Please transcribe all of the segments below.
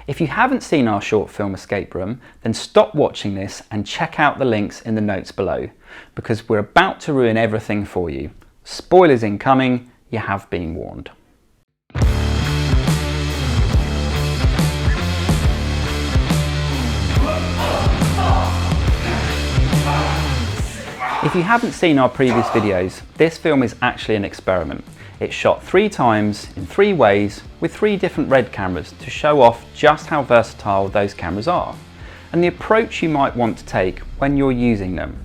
If you haven't seen our short film escape room, then stop watching this and check out the links in the notes below, because we're about to ruin everything for you. Spoilers incoming, you have been warned. If you haven't seen our previous videos, this film is actually an experiment. It's shot 3 times in 3 ways with 3 different RED cameras to show off just how versatile those cameras are and the approach you might want to take when you're using them.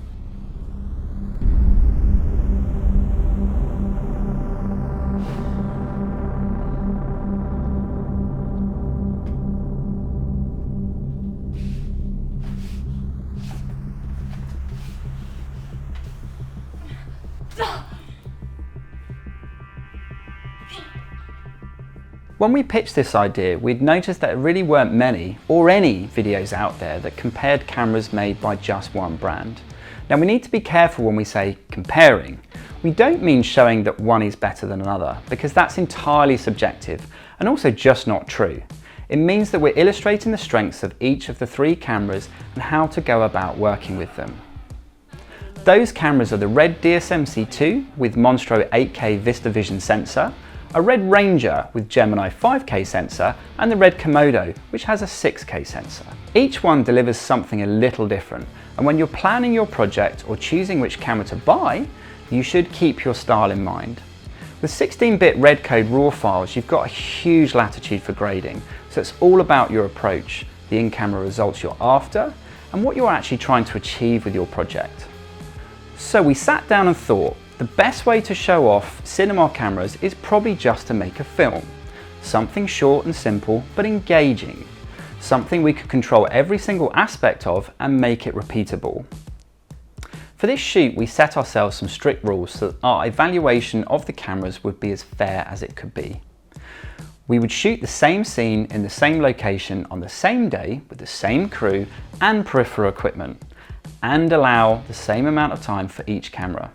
When we pitched this idea, we'd noticed that there really weren't many or any videos out there that compared cameras made by just one brand. Now we need to be careful when we say comparing. We don't mean showing that one is better than another, because that's entirely subjective and also just not true. It means that we're illustrating the strengths of each of the 3 cameras and how to go about working with them. Those cameras are the RED DSMC2 with Monstro 8K VistaVision sensor, a RED RANGER with Gemini 5K sensor, and the RED KOMODO, which has a 6K sensor. Each one delivers something a little different, and when you're planning your project or choosing which camera to buy, you should keep your style in mind. With 16-bit RED code RAW files, you've got a huge latitude for grading, so it's all about your approach, the in-camera results you're after, and what you're actually trying to achieve with your project. So we sat down and thought, the best way to show off cinema cameras is probably just to make a film. Something short and simple, but engaging. Something we could control every single aspect of and make it repeatable. For this shoot, we set ourselves some strict rules so that our evaluation of the cameras would be as fair as it could be. We would shoot the same scene in the same location on the same day with the same crew and peripheral equipment, and allow the same amount of time for each camera.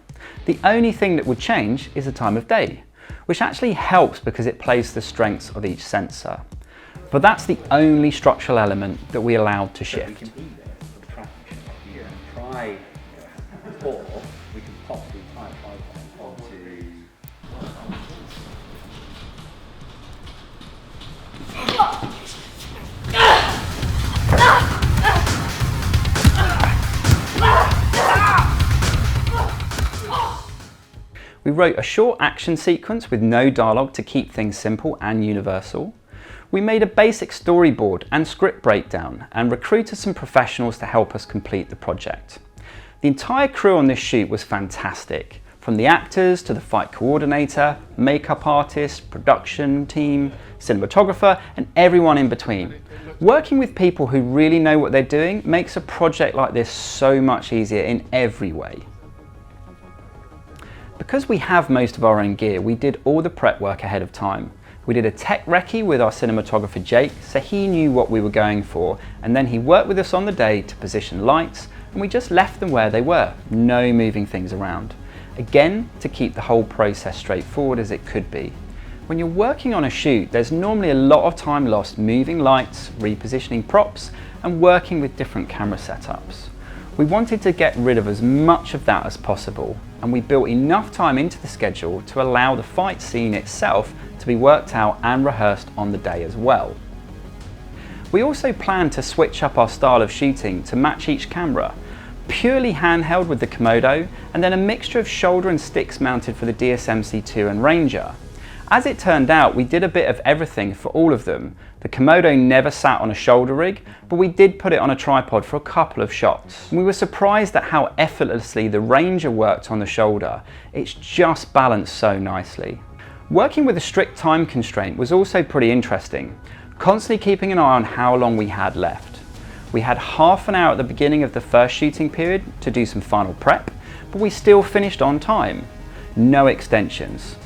The only thing that would change is the time of day, which actually helps because it plays the strengths of each sensor. But that's the only structural element that we allowed to shift. We can be there for the tracking shot. You can try, or we can pop the entire tripod onto. We wrote a short action sequence with no dialogue to keep things simple and universal. We made a basic storyboard and script breakdown and recruited some professionals to help us complete the project. The entire crew on this shoot was fantastic, from the actors to the fight coordinator, makeup artist, production team, cinematographer, and everyone in between. Working with people who really know what they're doing makes a project like this so much easier in every way. Because we have most of our own gear, we did all the prep work ahead of time. We did a tech recce with our cinematographer Jake, so he knew what we were going for, and then he worked with us on the day to position lights, and we just left them where they were, no moving things around. Again, to keep the whole process straightforward as it could be. When you're working on a shoot, there's normally a lot of time lost moving lights, repositioning props, and working with different camera setups. We wanted to get rid of as much of that as possible, and we built enough time into the schedule to allow the fight scene itself to be worked out and rehearsed on the day as well. We also planned to switch up our style of shooting to match each camera, purely handheld with the Komodo, and then a mixture of shoulder and sticks mounted for the DSMC2 and Ranger. As it turned out, we did a bit of everything for all of them. The Komodo never sat on a shoulder rig, but we did put it on a tripod for a couple of shots. We were surprised at how effortlessly the Ranger worked on the shoulder. It's just balanced so nicely. Working with a strict time constraint was also pretty interesting, constantly keeping an eye on how long we had left. We had half an hour at the beginning of the first shooting period to do some final prep, but we still finished on time. No extensions.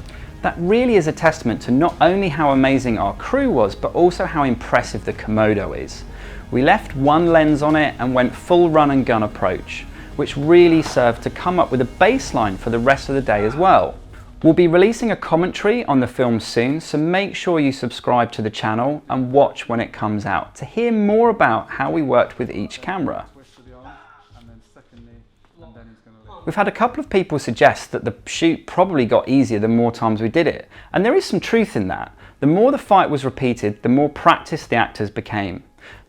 That really is a testament to not only how amazing our crew was, but also how impressive the Komodo is. We left one lens on it and went full run and gun approach, which really served to come up with a baseline for the rest of the day as well. We'll be releasing a commentary on the film soon, so make sure you subscribe to the channel and watch when it comes out to hear more about how we worked with each camera. We've had a couple of people suggest that the shoot probably got easier the more times we did it, and there is some truth in that. The more the fight was repeated, the more practiced the actors became.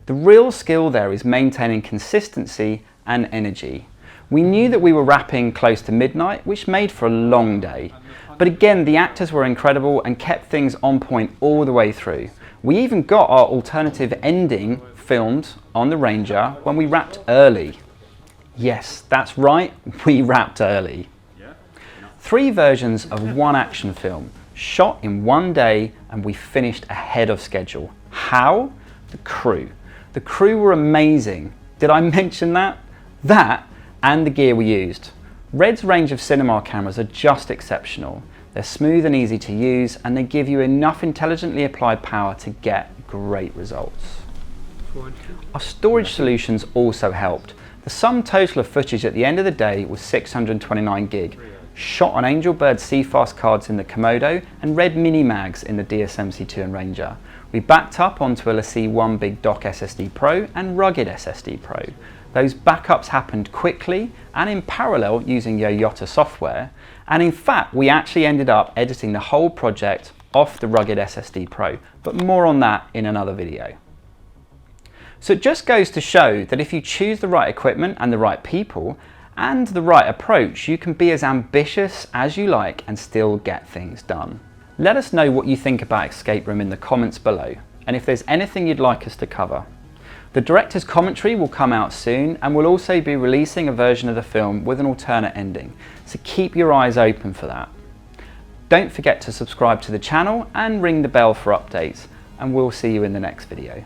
The real skill there is maintaining consistency and energy. We knew that we were wrapping close to midnight, which made for a long day. But again, the actors were incredible and kept things on point all the way through. We even got our alternative ending filmed on the Ranger when we wrapped early. Yes, that's right, we wrapped early. 3 versions of one action film, shot in one day, and we finished ahead of schedule. How? The crew. The crew were amazing. Did I mention that? That and the gear we used. RED's range of cinema cameras are just exceptional. They're smooth and easy to use, and they give you enough intelligently applied power to get great results. Our storage solutions also helped. The sum total of footage at the end of the day was 629 gig, shot on Angel Bird CFast cards in the Komodo and RED Mini Mags in the DSMC2 and Ranger. We backed up onto a LaCie 1 Big Dock SSD Pro and Rugged SSD Pro. Those backups happened quickly and in parallel using Yoyota software, and in fact we actually ended up editing the whole project off the Rugged SSD Pro, but more on that in another video. So it just goes to show that if you choose the right equipment and the right people and the right approach, you can be as ambitious as you like and still get things done. Let us know what you think about Escape Room in the comments below, and if there's anything you'd like us to cover. The director's commentary will come out soon, and we'll also be releasing a version of the film with an alternate ending, so keep your eyes open for that. Don't forget to subscribe to the channel and ring the bell for updates, and we'll see you in the next video.